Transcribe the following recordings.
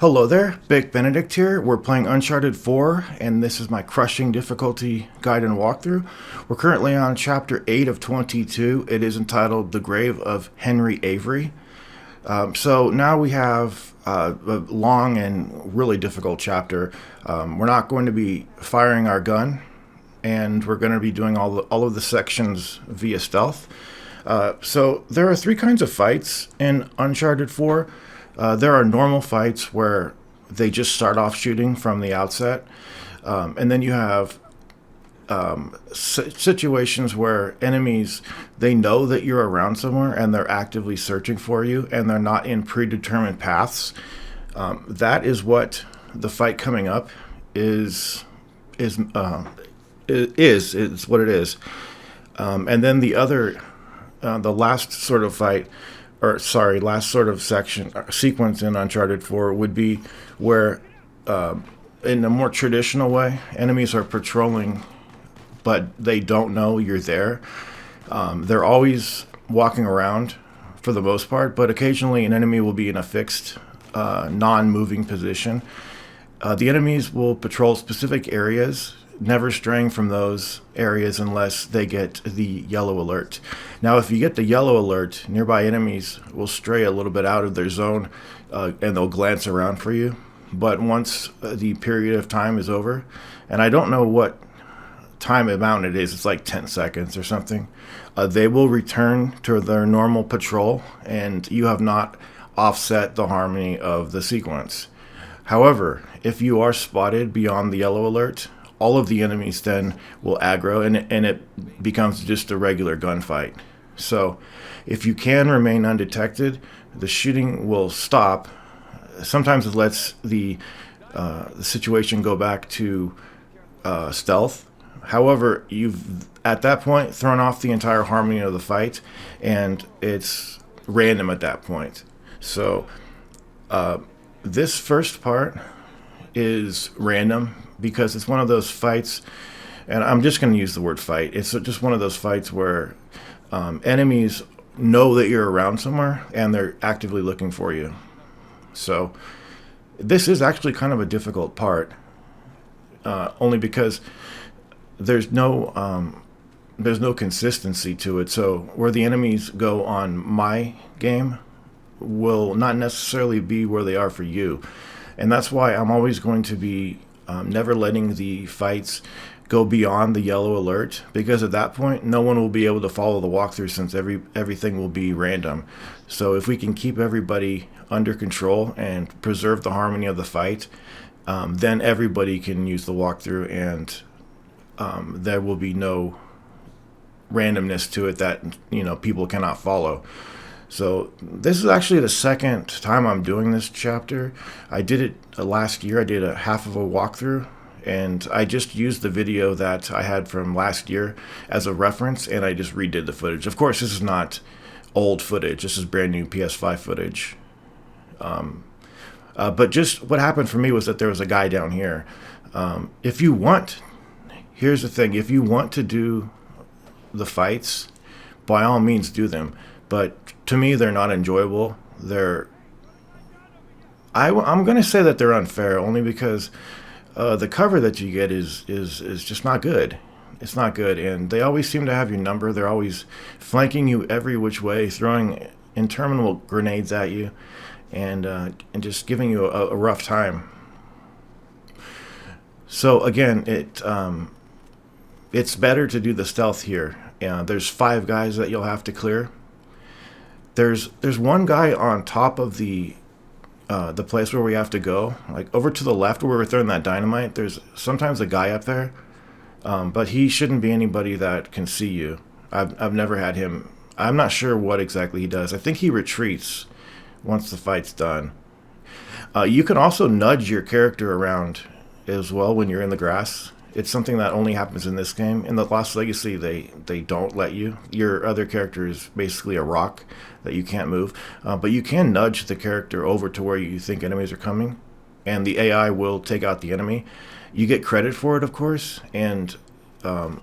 Hello there, Big Benedict here. We're playing Uncharted 4, and this is my crushing difficulty guide and walkthrough. We're currently on Chapter 8 of 22. It is entitled The Grave of Henry Avery. So now we have a long and really difficult chapter. We're not going to be firing our gun, and we're going to be doing all of the sections via stealth. So there are three kinds of fights in Uncharted 4. There are normal fights where they just start off shooting from the outset. And then you have situations where enemies, they know that you're around somewhere and they're actively searching for you and they're not in predetermined paths. That is what the fight coming up is what it is. And then the last sort of fight, last sort of sequence in Uncharted 4 would be where, in a more traditional way, enemies are patrolling, but they don't know you're there. They're always walking around for the most part, but occasionally an enemy will be in a fixed, non-moving position. The enemies will patrol specific areas, never straying from those areas unless they get the yellow alert. Now, if you get the yellow alert, nearby enemies will stray a little bit out of their zone and they'll glance around for you. But once the period of time is over, and I don't know what time amount it is, it's like 10 seconds or something, they will return to their normal patrol and you have not offset the harmony of the sequence. However, if you are spotted beyond the yellow alert, all of the enemies then will aggro and it becomes just a regular gunfight. So if you can remain undetected, the shooting will stop. Sometimes it lets the situation go back to stealth. However, you've at that point thrown off the entire harmony of the fight and it's random at that point. So this first part is random because it's one of those fights, and I'm just going to use the word fight. It's just one of those fights where enemies know that you're around somewhere and they're actively looking for you. So this is actually kind of a difficult part, only because there's no consistency to it. So where the enemies go on my game will not necessarily be where they are for you. And that's why I'm always going to be never letting the fights go beyond the yellow alert, because at that point no one will be able to follow the walkthrough since everything will be random. So if we can keep everybody under control and preserve the harmony of the fight, then everybody can use the walkthrough and there will be no randomness to it that people cannot follow. So this is actually the second time I'm doing this chapter. I did it last year. I did a half of a walkthrough, and I just used the video that I had from last year as a reference, and I just redid the footage. Of course, this is not old footage. This is brand new PS5 footage. But just what happened for me was that there was a guy down here. Here's the thing. If you want to do the fights, by all means do them. But to me, they're not enjoyable. I'm going to say that they're unfair, only because the cover that you get is just not good. It's not good, and they always seem to have your number. They're always flanking you every which way, throwing interminable grenades at you, and just giving you a rough time. So again, it's better to do the stealth here. There's 5 guys that you'll have to clear. There's one guy on top of the place where we have to go, like over to the left where we're throwing that dynamite. There's sometimes a guy up there, but he shouldn't be anybody that can see you. I've never had him. I'm not sure what exactly he does. I think he retreats once the fight's done. You can also nudge your character around as well when you're in the grass. It's something that only happens in this game. In the Lost Legacy, they don't let you. Your other character is basically a rock that you can't move. But you can nudge the character over to where you think enemies are coming, and the AI will take out the enemy. You get credit for it, of course, and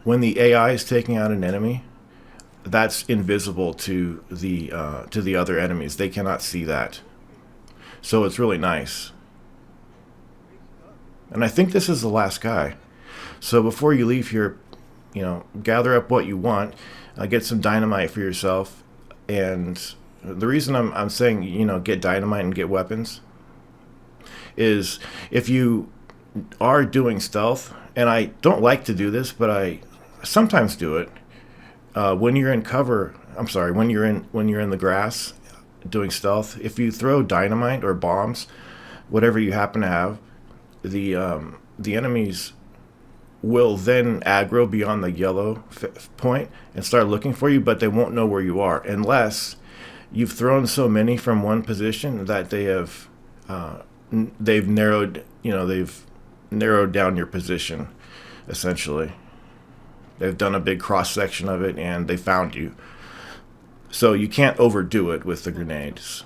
when the AI is taking out an enemy, that's invisible to the other enemies. They cannot see that. So it's really nice. And I think this is the last guy. So before you leave here, gather up what you want, get some dynamite for yourself. And the reason I'm saying, get dynamite and get weapons is if you are doing stealth, and I don't like to do this, but I sometimes do it, when you're in cover, when you're in the grass doing stealth, if you throw dynamite or bombs, whatever you happen to have, the enemies will then aggro beyond the yellow point and start looking for you, but they won't know where you are unless you've thrown so many from one position that they've narrowed down your position. Essentially, they've done a big cross section of it and they found you. So you can't overdo it with the grenades.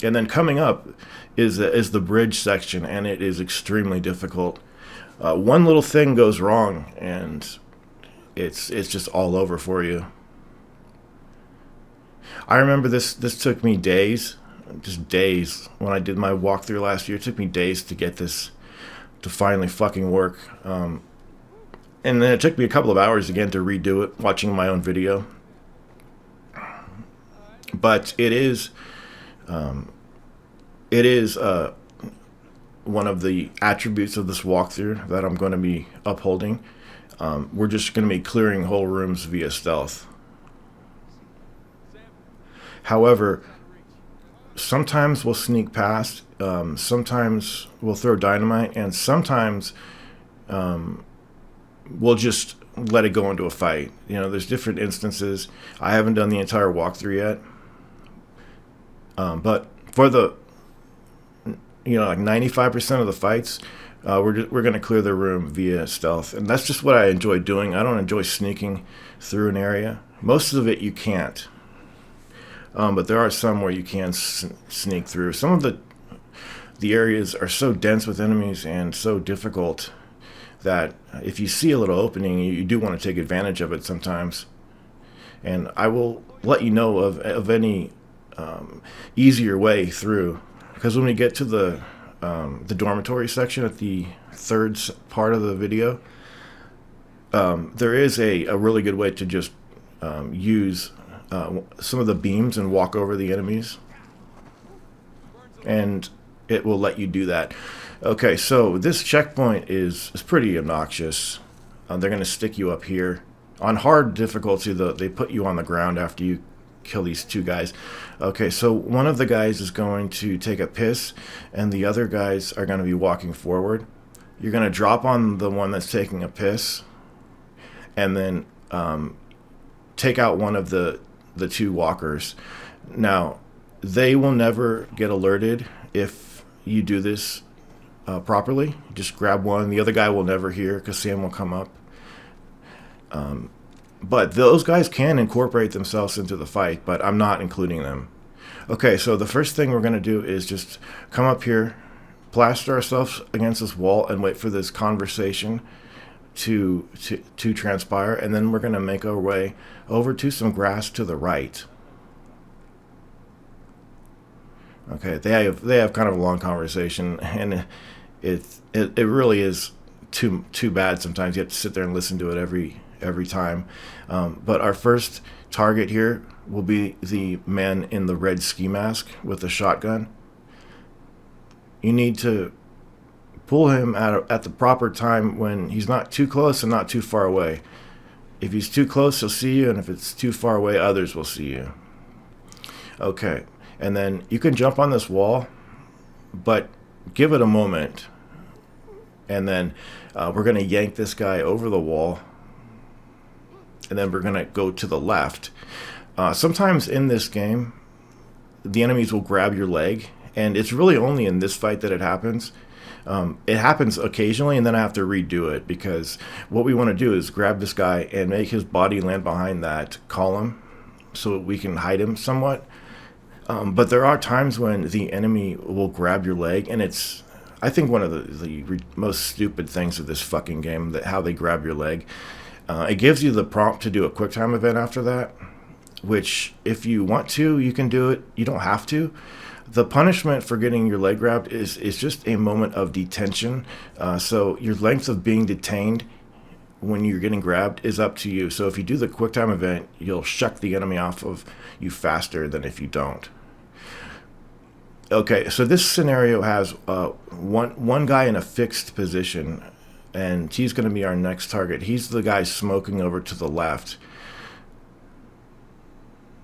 And then coming up is the bridge section, and it is extremely difficult. One little thing goes wrong, and it's just all over for you. I remember this took me days, just days. When I did my walkthrough last year, it took me days to get this to finally fucking work. And then it took me a couple of hours again to redo it, watching my own video. But it is one of the attributes of this walkthrough that I'm going to be upholding. We're just going to be clearing whole rooms via stealth. However, sometimes we'll sneak past, sometimes we'll throw dynamite, and sometimes we'll just let it go into a fight. There's different instances. I haven't done the entire walkthrough yet. But for the, like 95% of the fights, we're going to clear the room via stealth. And that's just what I enjoy doing. I don't enjoy sneaking through an area. Most of it you can't. But there are some where you can sneak through. Some of the areas are so dense with enemies and so difficult that if you see a little opening, you do want to take advantage of it sometimes. And I will let you know of any easier way through, because when we get to the dormitory section at the third part of the video, there is a really good way to just use some of the beams and walk over the enemies, and it will let you do that. Okay, so this checkpoint is pretty obnoxious. They're going to stick you up here. On hard difficulty, they put you on the ground after you kill these two guys. Okay, so one of the guys is going to take a piss, and the other guys are going to be walking forward. You're going to drop on the one that's taking a piss, and then take out one of the two walkers. Now, they will never get alerted if you do this properly. Just grab one. The other guy will never hear because Sam will come up. But those guys can incorporate themselves into the fight, but I'm not including them. Okay, so the first thing we're going to do is just come up here, plaster ourselves against this wall, and wait for this conversation to transpire, and then we're going to make our way over to some grass to the right. Okay, they have kind of a long conversation, and it really is too bad sometimes. You have to sit there and listen to it every time. But our first target here will be the man in the red ski mask with the shotgun. You need to pull him at the proper time when he's not too close and not too far away. If he's too close, he'll see you, and if it's too far away, others will see you. Okay, and then you can jump on this wall, but give it a moment. And then we're going to yank this guy over the wall, and then we're going to go to the left. Sometimes in this game, the enemies will grab your leg, and it's really only in this fight that it happens. It happens occasionally, and then I have to redo it, because what we want to do is grab this guy and make his body land behind that column so we can hide him somewhat. But there are times when the enemy will grab your leg, and it's, I think, one of the most stupid things of this fucking game, that how they grab your leg. It gives you the prompt to do a quick time event after that, which if you want to, you can do it. You don't have to. The punishment for getting your leg grabbed is just a moment of detention. So your length of being detained when you're getting grabbed is up to you. So if you do the quick time event, you'll shuck the enemy off of you faster than if you don't. Okay, so this scenario has one guy in a fixed position, and he's going to be our next target. He's the guy smoking over to the left.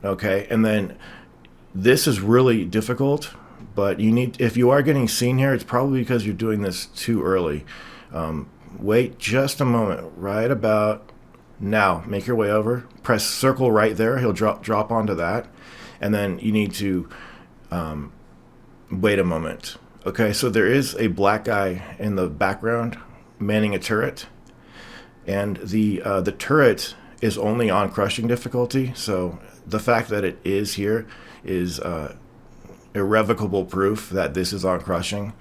Okay, and then this is really difficult, but if you are getting seen here, it's probably because you're doing this too early. Wait just a moment, right about now. Make your way over, press circle right there. He'll drop onto that, and then you need to wait a moment. Okay, so there is a black guy in the background manning a turret, and the turret is only on crushing difficulty. So the fact that it is here is irrevocable proof that this is on crushing,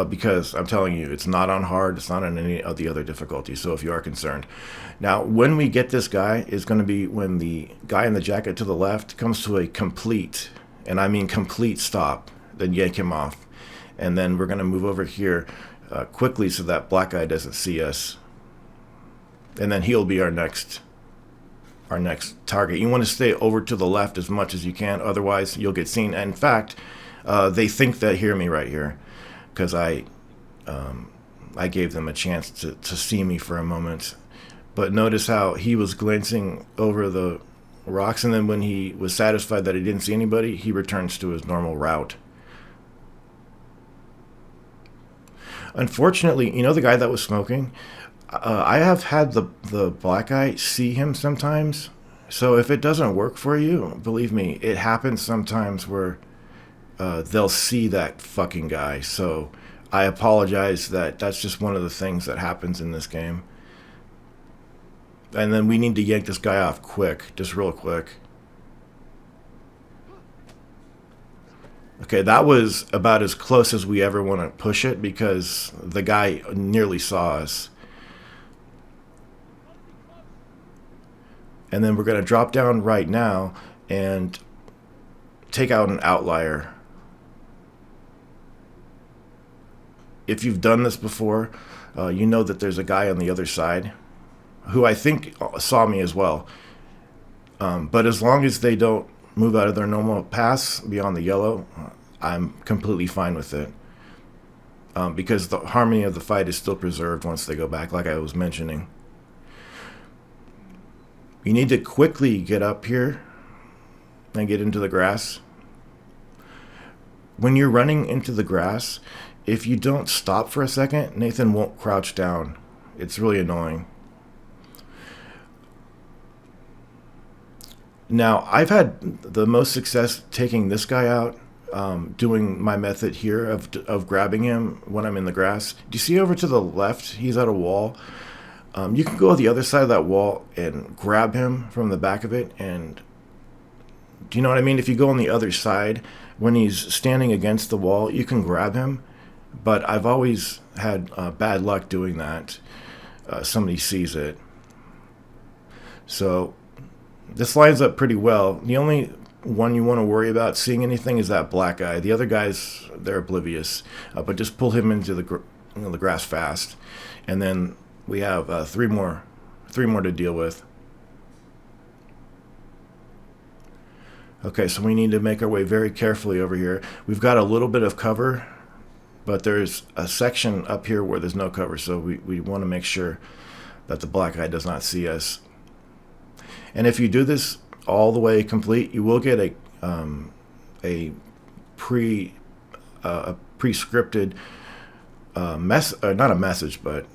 because I'm telling you, it's not on hard, it's not on any of the other difficulties, so if you are concerned. Now, when we get this guy is going to be when the guy in the jacket to the left comes to a complete, and I mean complete stop, then yank him off. And then we're going to move over here quickly so that black guy doesn't see us. And then he'll be our next target. You want to stay over to the left as much as you can, otherwise you'll get seen. And in fact, they think they hear me right here, because I gave them a chance to see me for a moment. But notice how he was glancing over the rocks, and then when he was satisfied that he didn't see anybody, he returns to his normal route. Unfortunately, you know the guy that was smoking? I have had the black guy see him sometimes. So if it doesn't work for you, believe me, it happens sometimes where they'll see that fucking guy. So I apologize that's just one of the things that happens in this game. And then we need to yank this guy off quick, just real quick. Okay, that was about as close as we ever want to push it, because the guy nearly saw us. And then we're going to drop down right now and take out an outlier. If you've done this before, you know that there's a guy on the other side who I think saw me as well. But as long as they don't move out of their normal paths beyond the yellow, I'm completely fine with it. Because the harmony of the fight is still preserved once they go back, like I was mentioning. You need to quickly get up here and get into the grass. When you're running into the grass, if you don't stop for a second, Nathan won't crouch down. It's really annoying. Now, I've had the most success taking this guy out, doing my method here of grabbing him when I'm in the grass. Do you see over to the left? He's at a wall. You can go to the other side of that wall and grab him from the back of it. And do you know what I mean? If you go on the other side, when he's standing against the wall, you can grab him. But I've always had bad luck doing that. Somebody sees it. So this lines up pretty well. The only one you want to worry about seeing anything is that black guy. The other guys, they're oblivious. But just pull him into the grass fast. And then we have three more to deal with. Okay, so we need to make our way very carefully over here. We've got a little bit of cover, but there's a section up here where there's no cover, so we want to make sure that the black guy does not see us. And if you do this all the way complete, you will get a pre-scripted not a message, but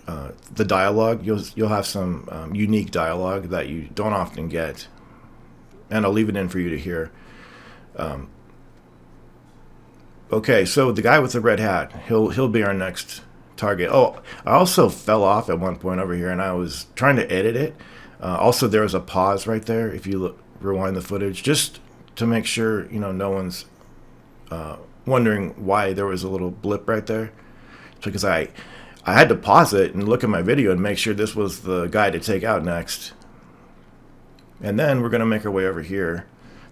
the dialogue. You'll have some unique dialogue that you don't often get, and I'll leave it in for you to hear. Okay, so the guy with the red hat, he'll be our next target. Oh, I also fell off at one point over here, and I was trying to edit it. Also, there was a pause right there. If you rewind the footage, just to make sure no one's wondering why there was a little blip right there. Because I had to pause it and look at my video and make sure this was the guy to take out next. And then we're going to make our way over here.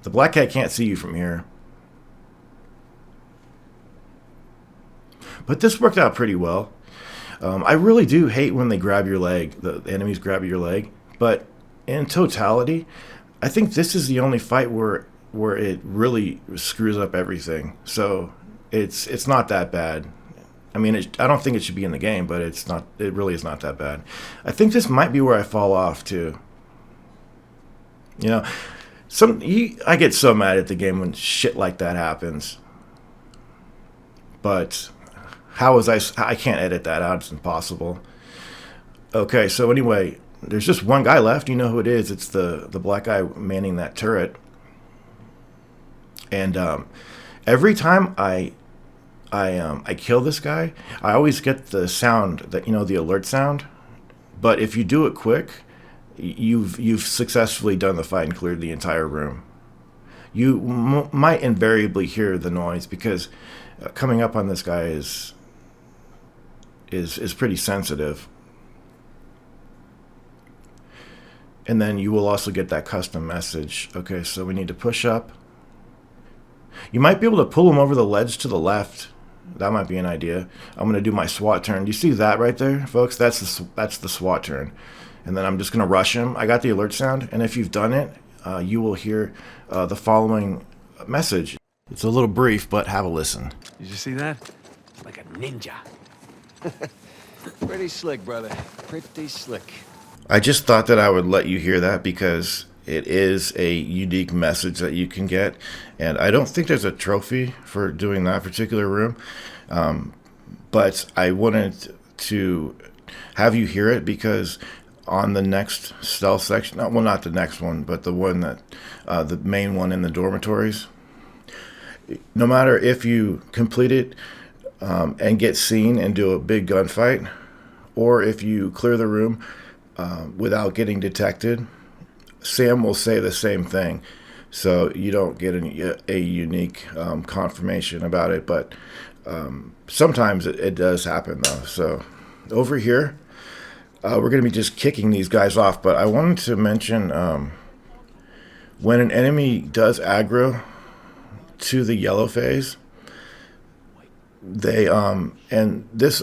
The black cat can't see you from here. But this worked out pretty well. I really do hate when they grab your leg, the enemies grab your leg. But in totality, I think this is the only fight where it really screws up everything. So it's not that bad. I mean, I don't think it should be in the game, but it's not. It really is not that bad. I think this might be where I fall off too. You know, I get so mad at the game when shit like that happens. But how is I can't edit that out. It's impossible. Okay, so anyway, there's just one guy left. You know who it is. It's the black guy manning that turret. And every time I kill this guy, I always get the sound that the alert sound. But if you do it quick, you've successfully done the fight and cleared the entire room. You might invariably hear the noise because coming up on this guy is pretty sensitive. And then you will also get that custom message. Okay, so we need to push up. You might be able to pull him over the ledge to the left. That might be an idea. I'm going to do my SWAT turn. Do you see that right there, folks? That's the SWAT turn. And then I'm just going to rush him. I got the alert sound. And if you've done it, you will hear the following message. It's a little brief, but have a listen. Did you see that? Like a ninja. Pretty slick, brother. Pretty slick. I just thought that I would let you hear that because it is a unique message that you can get. And I don't think there's a trophy for doing that particular room. But I wanted to have you hear it because on the next stealth section, well, not the next one, but the one that, the main one in the dormitories, no matter if you complete it and get seen and do a big gunfight, or if you clear the room without getting detected, Sam will say the same thing. So you don't get a unique confirmation about it, but sometimes it does happen though. So over here, we're going to be just kicking these guys off, but I wanted to mention when an enemy does aggro to the yellow phase, they and this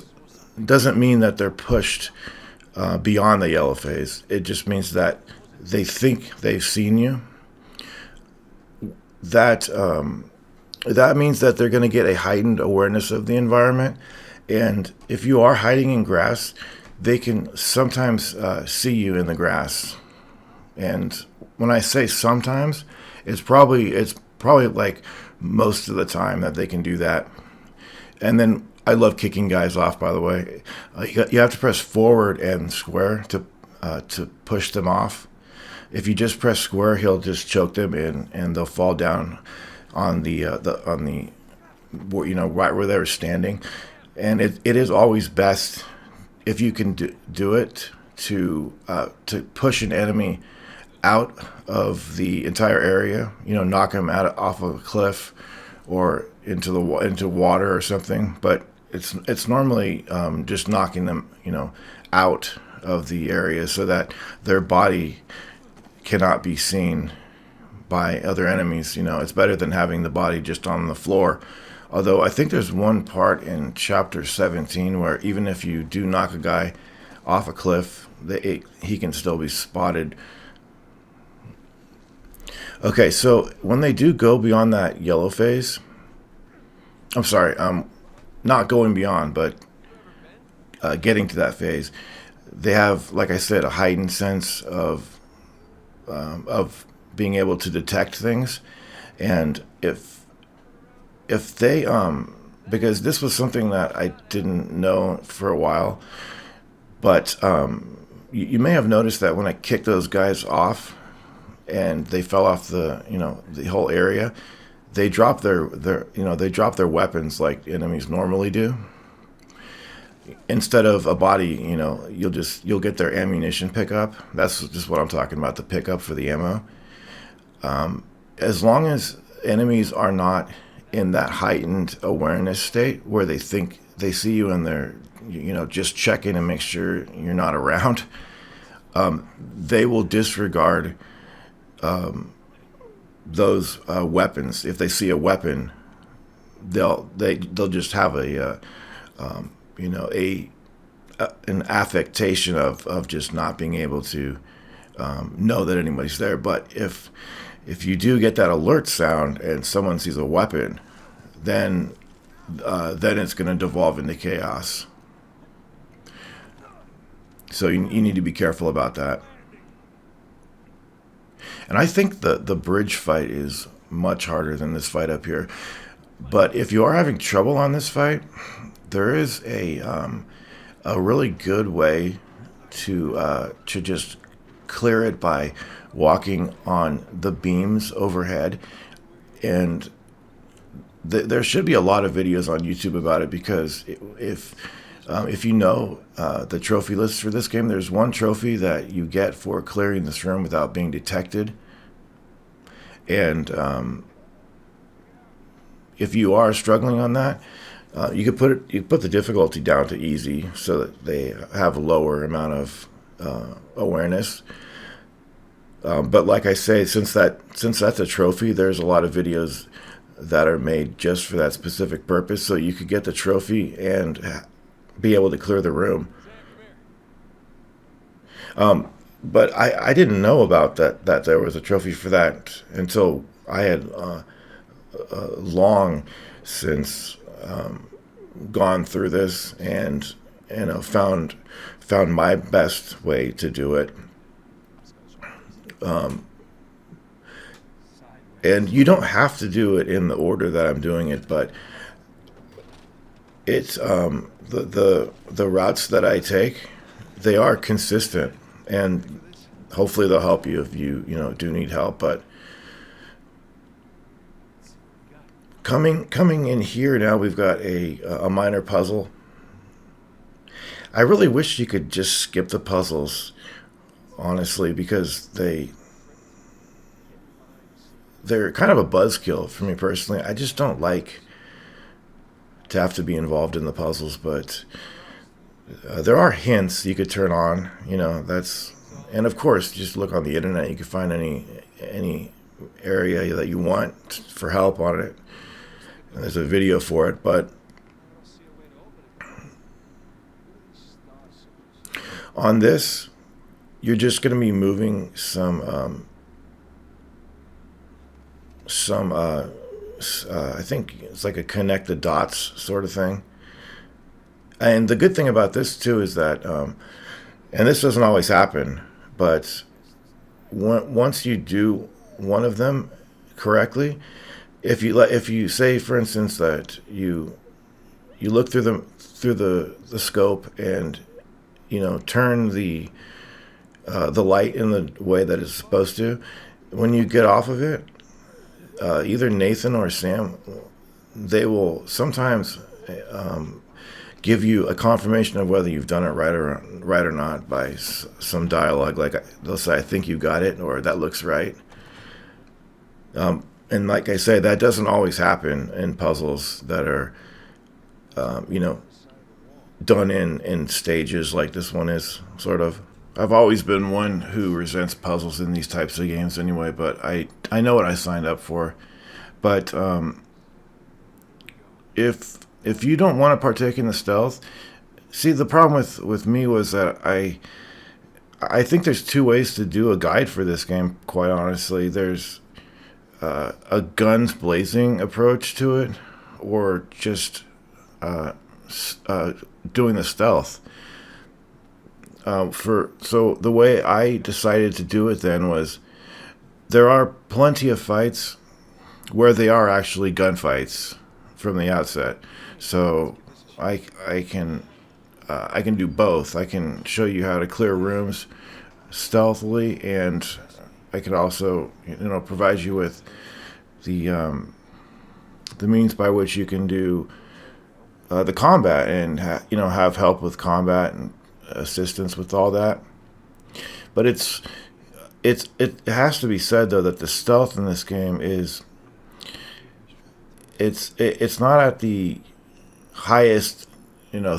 doesn't mean that they're pushed beyond the yellow phase. It just means that they think they've seen you. That means that they're going to get a heightened awareness of the environment, and if you are hiding in grass, they can sometimes see you in the grass. And when I say sometimes, it's probably like most of the time that they can do that. And then I love kicking guys off, by the way. You have to press forward and square to push them off. If you just press square, he'll just choke them in, and they'll fall down on the right where they're standing. And it is always best if you can do it to push an enemy out of the entire area. Knock them off of a cliff or into water or something. But it's normally just knocking them out of the area so that their body cannot be seen by other enemies. It's better than having the body just on the floor. Although I think there's one part in chapter 17 where even if you do knock a guy off a cliff, he can still be spotted. Okay, so when they do go beyond that yellow phase, I'm sorry, not going beyond, but getting to that phase, they have, like I said, a heightened sense of being able to detect things. And if they because this was something that I didn't know for a while, but you may have noticed that when I kicked those guys off and they fell off the whole area, they drop their weapons like enemies normally do. Instead of a body, you'll get their ammunition pickup. That's just what I'm talking about, the pickup for the ammo. As long as enemies are not in that heightened awareness state where they think they see you and they're just checking and make sure you're not around, they will disregard those weapons. If they see a weapon, they'll just have you know, an affectation of just not being able to know that anybody's there. But if you do get that alert sound and someone sees a weapon, then it's going to devolve into chaos. So you need to be careful about that. And I think the bridge fight is much harder than this fight up here. But if you are having trouble on this fight, there is a really good way to just clear it by walking on the beams overhead. And there should be a lot of videos on YouTube about it, because if you know the trophy list for this game, there's one trophy that you get for clearing this room without being detected. And if you are struggling on that, you could put the difficulty down to easy so that they have a lower amount of awareness. But like I say, since that's a trophy, there's a lot of videos that are made just for that specific purpose, so you could get the trophy and be able to clear the room. But I didn't know about that there was a trophy for that until I had long since gone through this and found my best way to do it. And you don't have to do it in the order that I'm doing it, but it's the routes that I take, they are consistent, and hopefully they'll help you if you do need help. But coming in here now, we've got a minor puzzle. I really wish you could just skip the puzzles, honestly, because they're kind of a buzzkill for me personally. I just don't like to have to be involved in the puzzles, but there are hints you could turn on. And of course, just look on the internet. You can find any area that you want for help on it. And there's a video for it, but on this, you're just going to be moving some I think it's like a connect the dots sort of thing. And the good thing about this too is that, and this doesn't always happen, but once you do one of them correctly, if you say, for instance, that you look through the scope and turn the light in the way that it's supposed to, when you get off of it, either Nathan or Sam, they will sometimes give you a confirmation of whether you've done it right or not by some dialogue. Like they'll say, "I think you got it," or "That looks right." And like I say, that doesn't always happen in puzzles that are, done in stages like this one is, sort of. I've always been one who resents puzzles in these types of games anyway, but I know what I signed up for. But if you don't want to partake in the stealth, see, the problem with me was that I think there's two ways to do a guide for this game, quite honestly. There's a guns blazing approach to it, or just doing the stealth. So the way I decided to do it then was, there are plenty of fights where they are actually gunfights from the outset. So I can do both. I can show you how to clear rooms stealthily, and I can also provide you with the means by which you can do the combat and have help with combat and assistance with all that. But it has to be said though that the stealth in this game is it's not at the highest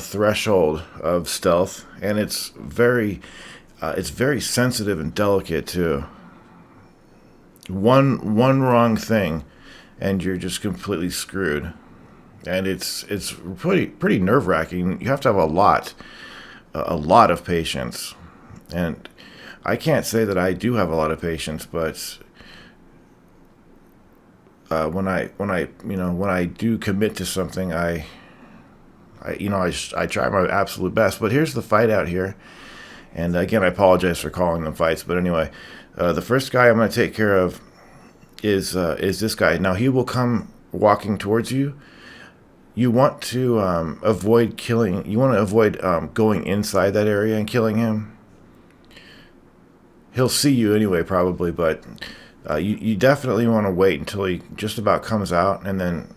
threshold of stealth, and it's very sensitive and delicate too. One wrong thing and you're just completely screwed. and it's pretty nerve-wracking. You have to have a lot of patience, and I can't say that I do have a lot of patience, but when I do commit to something, I try my absolute best. But here's the fight out here, and again, I apologize for calling them fights, but anyway, the first guy I'm going to take care of is this guy. Now he will come walking towards you. You want to avoid killing. You want to avoid going inside that area and killing him. He'll see you anyway, probably, but you definitely want to wait until he just about comes out, and then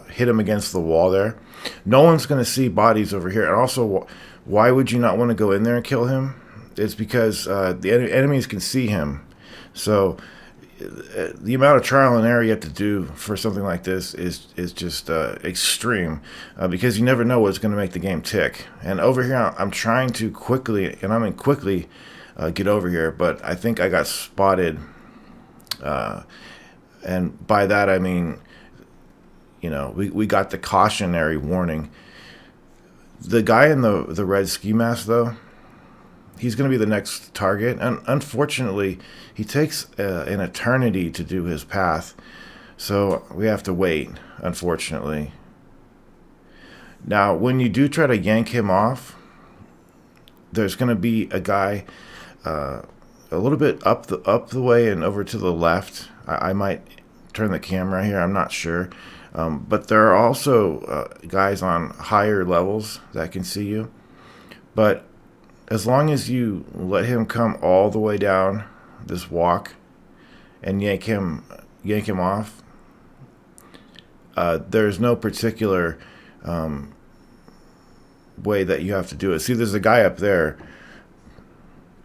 hit him against the wall there. No one's going to see bodies over here. And also, why would you not want to go in there and kill him? It's because the enemies can see him. So the amount of trial and error you have to do for something like this is just extreme, because you never know what's going to make the game tick. And over here, I'm trying to quickly get over here, but I think I got spotted. And by that I mean, we got the cautionary warning. The guy in the red ski mask, though, he's going to be the next target. And unfortunately, he takes an eternity to do his path. So we have to wait, unfortunately. Now, when you do try to yank him off, there's going to be a guy a little bit up the way and over to the left. I might turn the camera here. I'm not sure. But there are also guys on higher levels that can see you. But as long as you let him come all the way down this walk and yank him off, there's no particular way that you have to do it. See, there's a guy up there,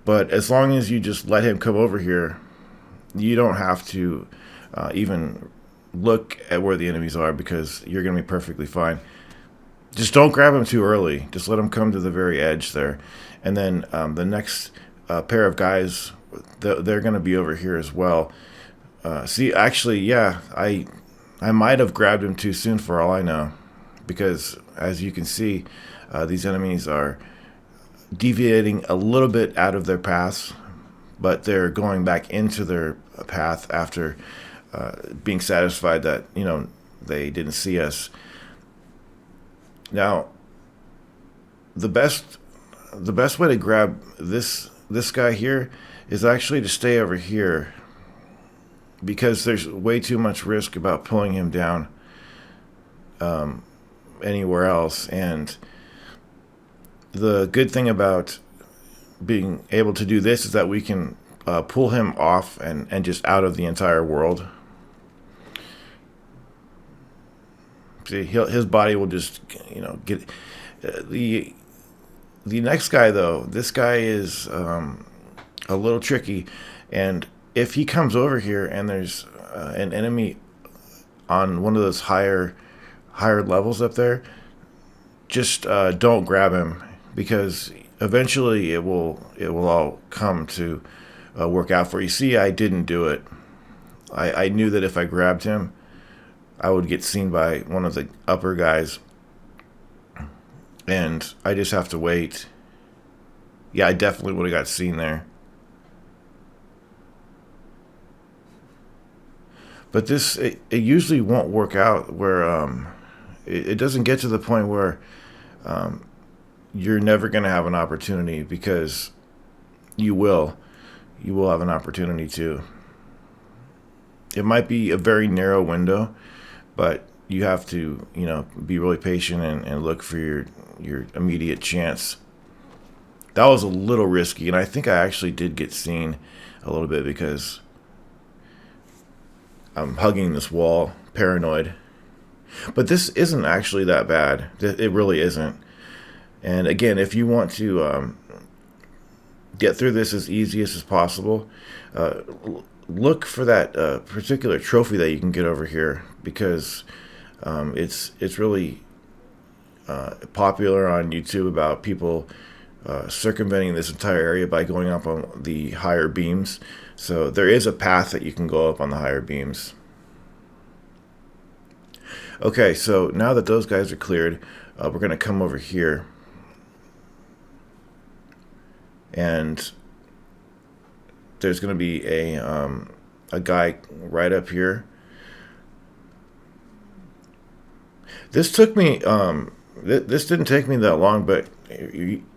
but as long as you just let him come over here, you don't have to even look at where the enemies are, because you're going to be perfectly fine. Just don't grab him too early. Just let him come to the very edge there. And then the next pair of guys, they're going to be over here as well. See, actually, yeah, I might have grabbed him too soon for all I know, because as you can see, these enemies are deviating a little bit out of their paths, but they're going back into their path after being satisfied that they didn't see us. Now, the best way to grab this guy here is actually to stay over here, because there's way too much risk about pulling him down anywhere else. And the good thing about being able to do this is that we can pull him off and just out of the entire world. See, his body will just get the next guy, though. This guy is a little tricky, and if he comes over here and there's an enemy on one of those higher levels up there, just don't grab him, because eventually it will all come to work out for you. See, I didn't do it. I knew that if I grabbed him, I would get seen by one of the upper guys, and I just have to wait. Yeah, I definitely would have got seen there. But it usually won't work out where it doesn't get to the point where you're never going to have an opportunity, because you will have an opportunity to. It might be a very narrow window, but you have to be really patient and look for your immediate chance. That was a little risky, and I think I actually did get seen a little bit, because I'm hugging this wall, paranoid. But this isn't actually that bad. It really isn't. And again, if you want to get through this as easy as possible, look for that particular trophy that you can get over here, because it's really popular on YouTube about people circumventing this entire area by going up on the higher beams. So there is a path that you can go up on the higher beams. Okay, so now that those guys are cleared, we're going to come over here. And there's going to be a guy right up here. This took me, this didn't take me that long, but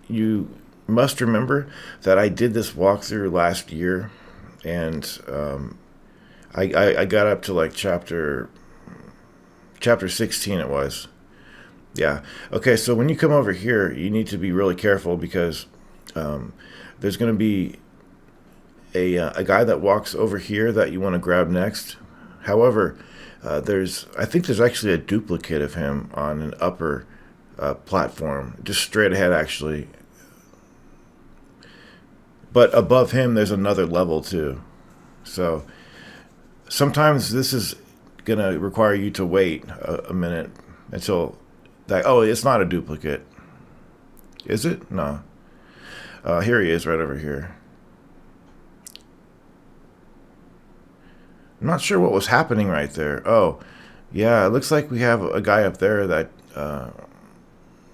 you must remember that I did this walkthrough last year, and I got up to like chapter 16 it was. Yeah. Okay, so when you come over here, you need to be really careful because there's going to be a guy that walks over here that you want to grab next. However, I think there's actually a duplicate of him on an upper platform, just straight ahead actually. But above him, there's another level too. So sometimes this is gonna require you to wait a minute until that. Oh, it's not a duplicate, is it? No. Here he is, right over here. I'm not sure what was happening right there. Oh, yeah, it looks like we have a guy up there that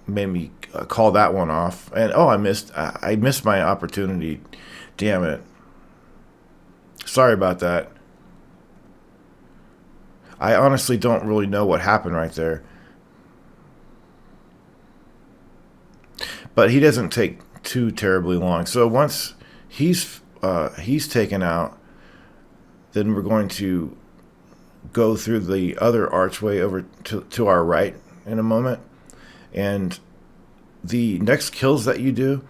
made me call that one off. And oh, I missed my opportunity. Damn it. Sorry about that. I honestly don't really know what happened right there. But he doesn't take too terribly long. So once he's taken out, then we're going to go through the other archway over to our right in a moment. And the next kills that you do,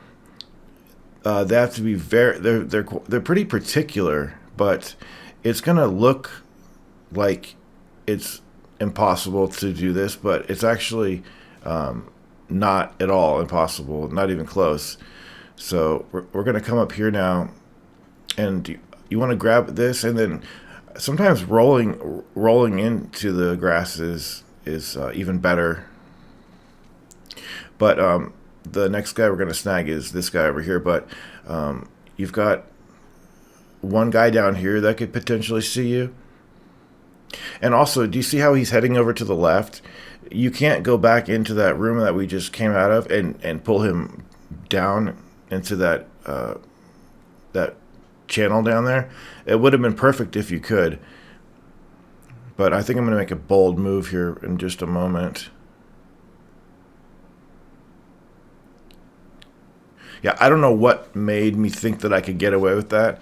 they have to be they're pretty particular, but it's gonna look like it's impossible to do this, but it's actually not at all impossible, not even close. So we're gonna come up here now, and you want to grab this, and then sometimes rolling into the grass is even better. But the next guy we're going to snag is this guy over here. But you've got one guy down here that could potentially see you. And also, do you see how he's heading over to the left? You can't go back into that room that we just came out of and pull him down into that channel down there. It would have been perfect if you could. But I think I'm going to make a bold move here in just a moment. Yeah, I don't know what made me think that I could get away with that,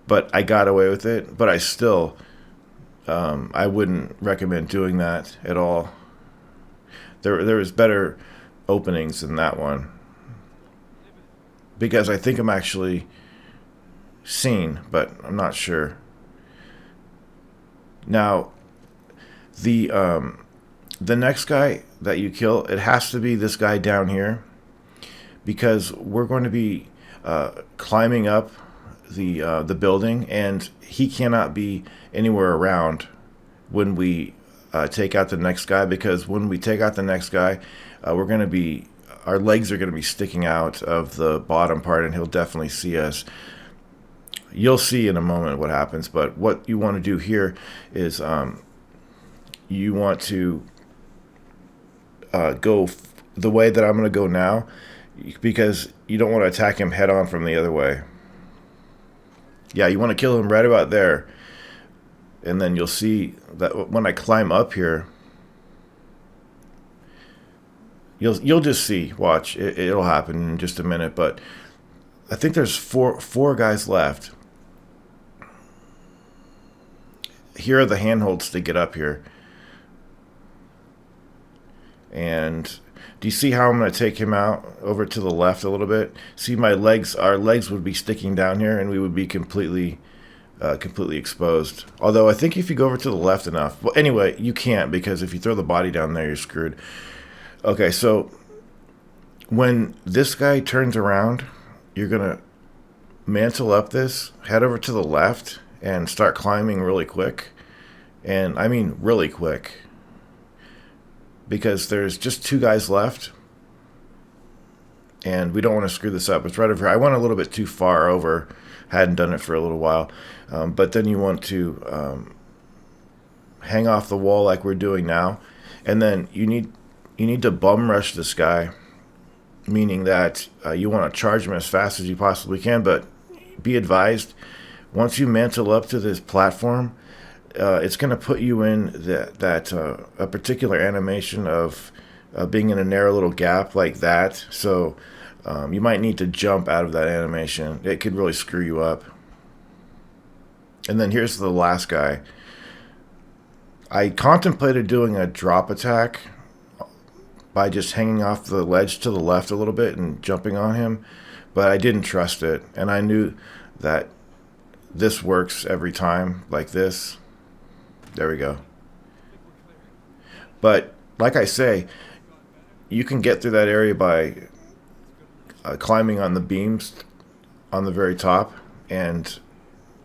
but I got away with it. But I still, I wouldn't recommend doing that at all. There was better openings than that one, because I think I'm actually seen, but I'm not sure. Now, the next guy that you kill, it has to be this guy down here, because we're going to be climbing up the building, and he cannot be anywhere around when we take out the next guy, because when we take out the next guy, our legs are going to be sticking out of the bottom part, and he'll definitely see us. You'll see in a moment what happens, but what you want to do here is you want to go the way that I'm going to go now, because you don't want to attack him head on from the other way. Yeah, you want to kill him right about there, and then you'll see that when I climb up here, you'll just see. Watch, it'll happen in just a minute. But I think there's four guys left. Here are the handholds to get up here. And do you see how I'm going to take him out over to the left a little bit? See, our legs would be sticking down here, and we would be completely exposed. Although I think if you go over to the left enough, well, anyway, you can't, because if you throw the body down there, you're screwed. Okay, so when this guy turns around, you're going to mantle up this, head over to the left, and start climbing really quick. And I mean really quick, because there's just two guys left, and we don't want to screw this up. It's right over here. I went a little bit too far over, hadn't done it for a little while, but then you want to hang off the wall like we're doing now, And then you need to bum rush this guy, meaning that you want to charge him as fast as you possibly can. But be advised, once you mantle up to this platform, it's going to put you in that a particular animation of being in a narrow little gap like that. So you might need to jump out of that animation. It could really screw you up. And then here's the last guy. I contemplated doing a drop attack by just hanging off the ledge to the left a little bit and jumping on him, but I didn't trust it, and I knew that this works every time like this. There we go. But like I say, you can get through that area by climbing on the beams on the very top, and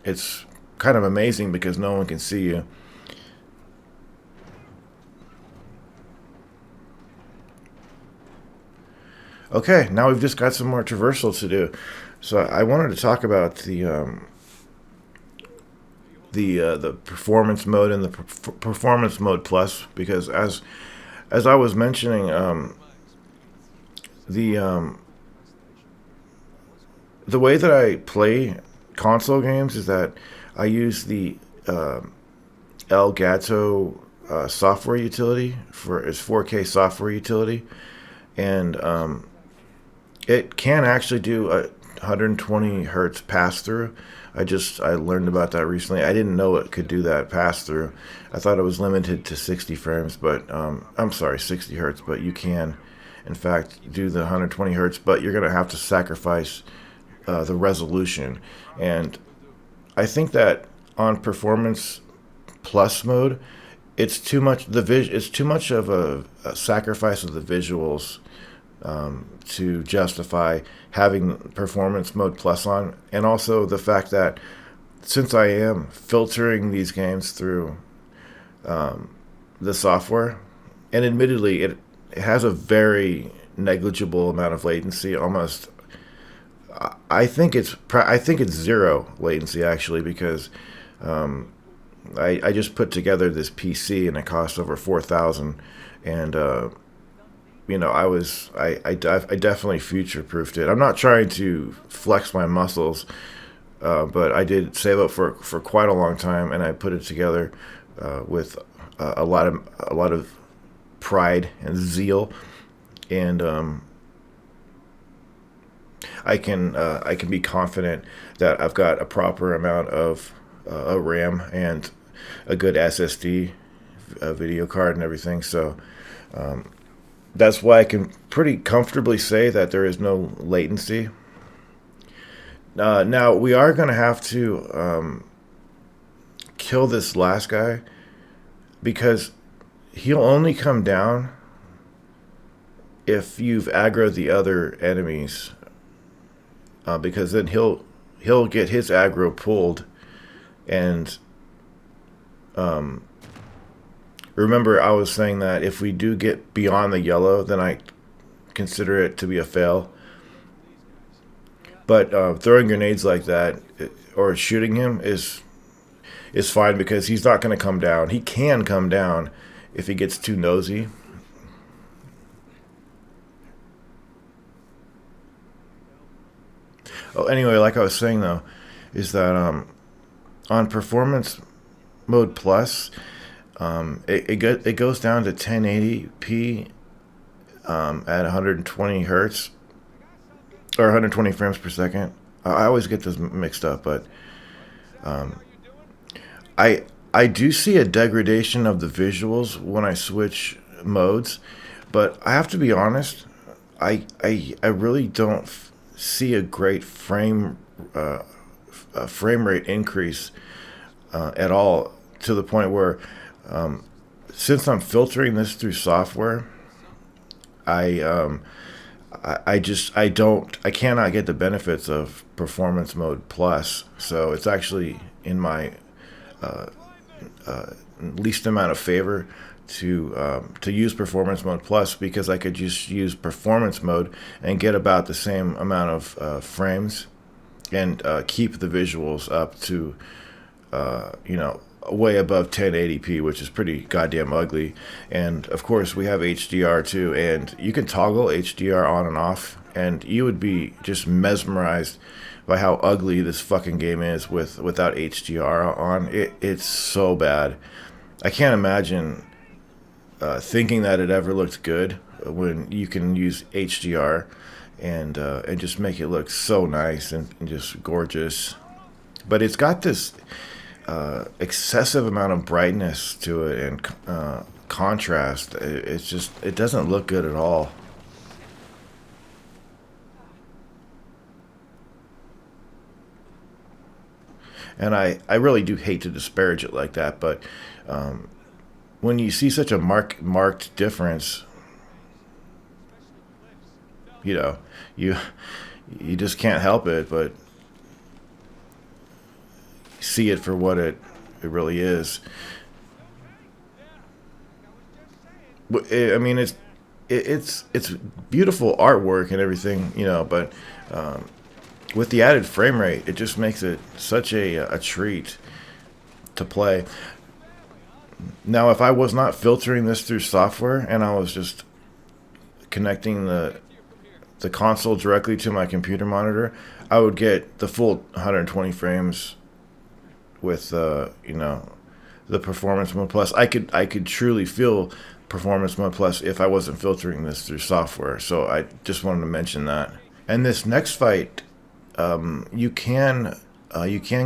it's kind of amazing because no one can see you. Okay, now we've just got some more traversal to do. So I wanted to talk about the performance mode and the performance mode plus, because as I was mentioning, the the way that I play console games is that I use the Elgato software utility for its 4K software utility, and it can actually do a 120 hertz pass through. I learned about that recently. I didn't know it could do that pass through. I thought it was limited to 60 frames, but I'm sorry, 60 hertz. But you can, in fact, do the 120 hertz. But you're gonna have to sacrifice the resolution, and I think that on performance plus mode, it's too much. It's too much of a sacrifice of the visuals to justify having performance mode plus on, and also the fact that since I am filtering these games through the software, and admittedly it has a very negligible amount of latency, almost. I think it's zero latency actually, because I just put together this PC and it cost over 4,000, and I definitely future proofed it. I'm not trying to flex my muscles, but I did save up for quite a long time, and I put it together with a lot of pride and zeal, and I can be confident that I've got a proper amount of a RAM and a good SSD, video card, and everything. So that's why I can pretty comfortably say that there is no latency. Now we are going to have to kill this last guy, because he'll only come down if you've aggroed the other enemies, because then he'll get his aggro pulled, and remember I was saying that if we do get beyond the yellow, then I consider it to be a fail. But throwing grenades like that or shooting him is fine, because he's not going to come down. He can come down if he gets too nosy. Oh, anyway, like I was saying though, is that on performance mode plus, it goes down to 1080p at 120 hertz or 120 frames per second. I always get those mixed up, but I do see a degradation of the visuals when I switch modes, but I have to be honest, I really don't see a great frame rate increase at all, to the point where since I'm filtering this through software, I cannot get the benefits of performance mode plus. So it's actually in my least amount of favor to use performance mode plus, because I could just use performance mode and get about the same amount of frames, and keep the visuals up to way above 1080p, which is pretty goddamn ugly. And of course, we have HDR too, and you can toggle HDR on and off, and you would be just mesmerized by how ugly this fucking game is without HDR on. It's so bad. I can't imagine thinking that it ever looked good when you can use HDR and just make it look so nice and just gorgeous. But it's got this excessive amount of brightness to it and contrast. It's just, it doesn't look good at all. And I really do hate to disparage it like that, but when you see such a marked difference, you know, you you just can't help it but see it for what it really is. I mean, it's beautiful artwork and everything, you know, but with the added frame rate, it just makes it such a treat to play. Now, if I was not filtering this through software and I was just connecting the console directly to my computer monitor, I would get the full 120 frames with you know, the performance mode plus. I could truly feel performance mode plus if I wasn't filtering this through software. So I just wanted to mention that. And this next fight, you can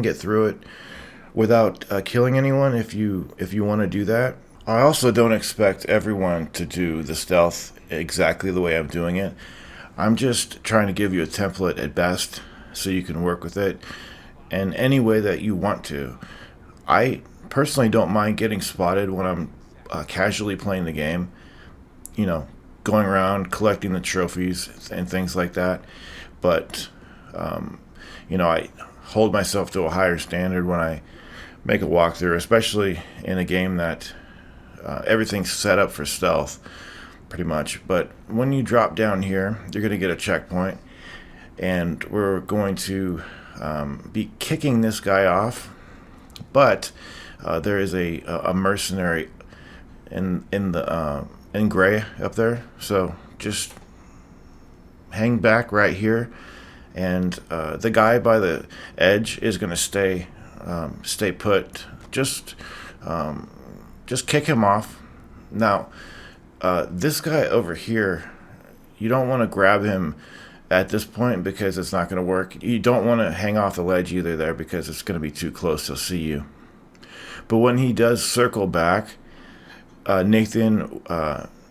get through it without killing anyone if you want to do that. I also don't expect everyone to do the stealth exactly the way I'm doing it. I'm just trying to give you a template at best so you can work with it in any way that you want to. I personally don't mind getting spotted when I'm casually playing the game, you know, going around collecting the trophies and things like that. But, you know, I hold myself to a higher standard when I make a walkthrough, especially in a game that everything's set up for stealth, pretty much. But when you drop down here, you're going to get a checkpoint, and we're going to be kicking this guy off. But there is a mercenary in gray up there, so just hang back right here, and the guy by the edge is going to stay put. Just kick him off. Now, this guy over here, you don't want to grab him at this point because it's not going to work. You don't want to hang off the ledge either there because it's going to be too close. He'll see you. But when he does circle back, Nathan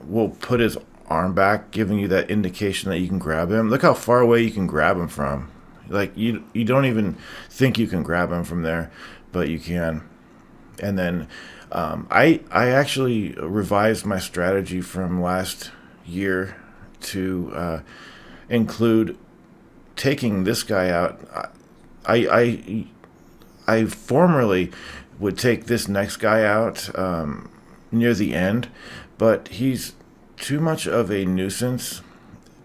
will put his arm back, giving you that indication that you can grab him. Look how far away you can grab him from. Like, you don't even think you can grab him from there, but you can. And then I actually revised my strategy from last year to include taking this guy out. I formerly would take this next guy out near the end, but he's too much of a nuisance.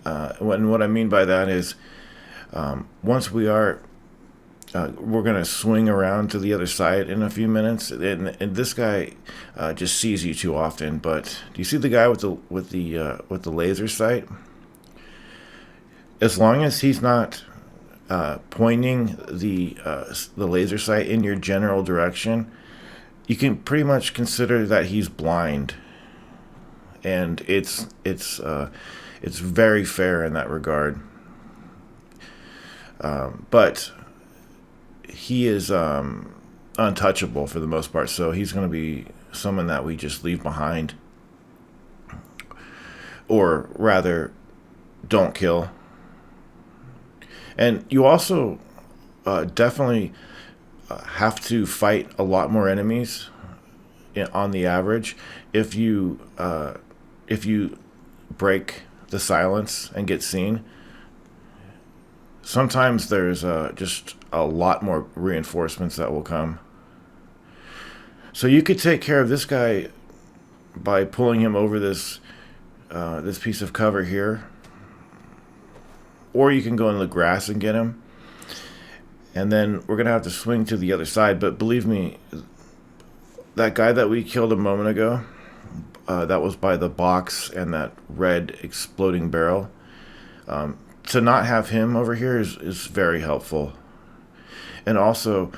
What I mean by that is, once we're going to swing around to the other side in a few minutes, and this guy just sees you too often. But do you see the guy with the laser sight? As long as he's not pointing the laser sight in your general direction, you can pretty much consider that he's blind, and it's very fair in that regard. But he is untouchable for the most part, so he's going to be someone that we just leave behind, or rather, don't kill. And you also definitely have to fight a lot more enemies on the average if you break the silence and get seen. Sometimes there's just a lot more reinforcements that will come. So you could take care of this guy by pulling him over this piece of cover here, or you can go in the grass and get him. And then we're going to have to swing to the other side. But believe me, that guy that we killed a moment ago, that was by the box and that red exploding barrel. To not have him over here is very helpful. And also,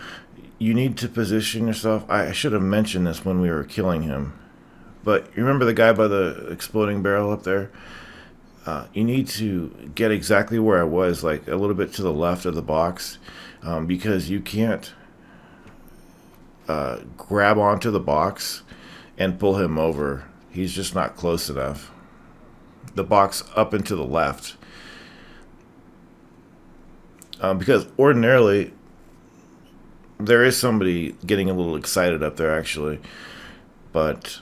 you need to position yourself. I should have mentioned this when we were killing him. But you remember the guy by the exploding barrel up there? You need to get exactly where I was, like a little bit to the left of the box, because you can't grab onto the box and pull him over. He's just not close enough. The box up and to the left. Because ordinarily, there is somebody getting a little excited up there, actually. But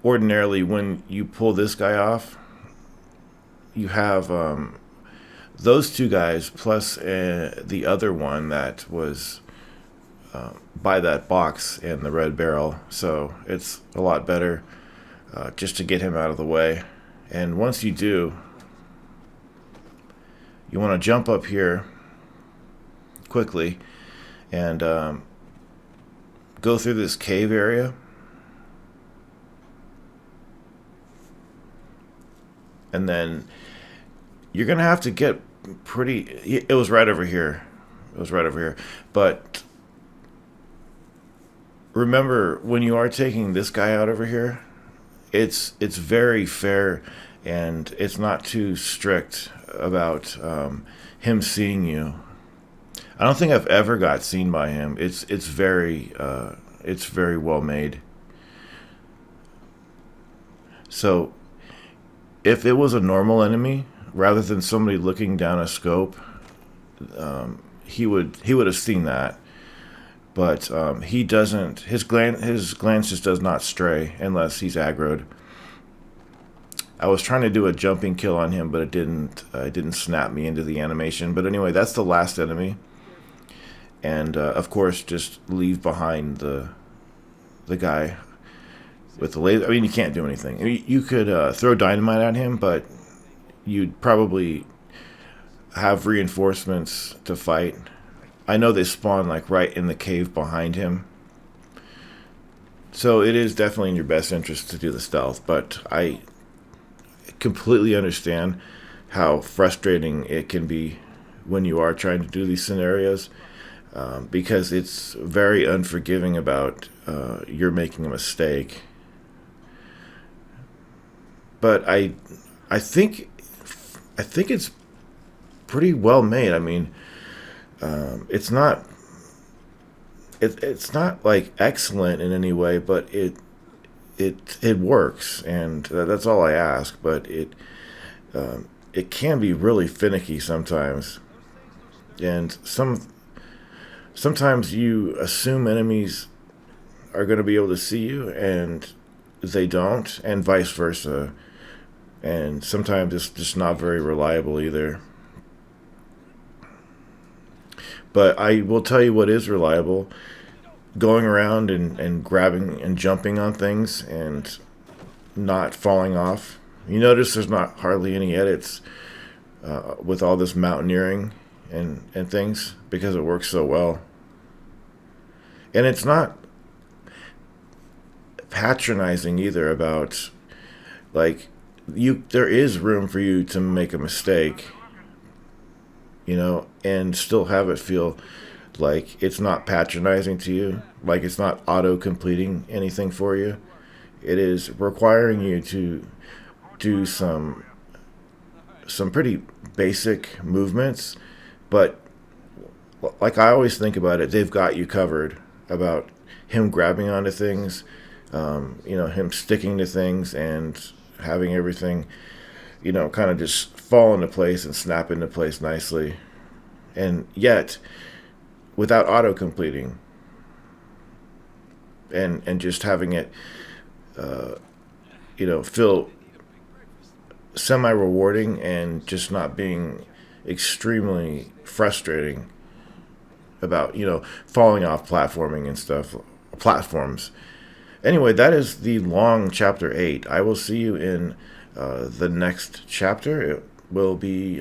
ordinarily, when you pull this guy off, you have those two guys plus the other one that was by that box and the red barrel. So it's a lot better just to get him out of the way. And once you do, you want to jump up here quickly and go through this cave area. And then you're going to have to get pretty... It was right over here. It was right over here. But remember, when you are taking this guy out over here, it's very fair, and it's not too strict about him seeing you. I don't think I've ever got seen by him. It's very well made. So if it was a normal enemy, rather than somebody looking down a scope, he would have seen that. But he doesn't. His glance just does not stray unless he's aggroed. I was trying to do a jumping kill on him, but it didn't snap me into the animation. But anyway, that's the last enemy. And of course, just leave behind the guy with the laser. I mean, you can't do anything. I mean, you could throw dynamite at him, but you'd probably have reinforcements to fight. I know they spawn like right in the cave behind him. So it is definitely in your best interest to do the stealth, but I completely understand how frustrating it can be when you are trying to do these scenarios, because it's very unforgiving about you're making a mistake. But I think it's pretty well made. I mean, it's not like excellent in any way, but it works, and that's all I ask. But it can be really finicky sometimes, and sometimes you assume enemies are going to be able to see you, and they don't, and vice versa. And sometimes it's just not very reliable either. But I will tell you what is reliable: going around and grabbing and jumping on things and not falling off. You notice there's not hardly any edits with all this mountaineering and things, because it works so well. And it's not patronizing either about, like, there is room for you to make a mistake, and still have it feel like it's not patronizing to you, like it's not auto-completing anything for you. It is requiring you to do some pretty basic movements, but like I always think about it, they've got you covered about him grabbing onto things, him sticking to things and having everything, kind of just fall into place and snap into place nicely. And yet, without auto-completing. And just having it, feel semi-rewarding and just not being extremely frustrating about, falling off platforming and stuff, platforms. Anyway, that is the long chapter 8. I will see you in the next chapter. It will be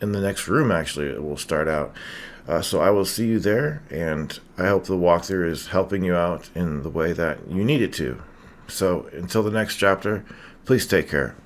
in the next room, actually, it will start out. So I will see you there, and I hope the walkthrough is helping you out in the way that you need it to. So until the next chapter, please take care.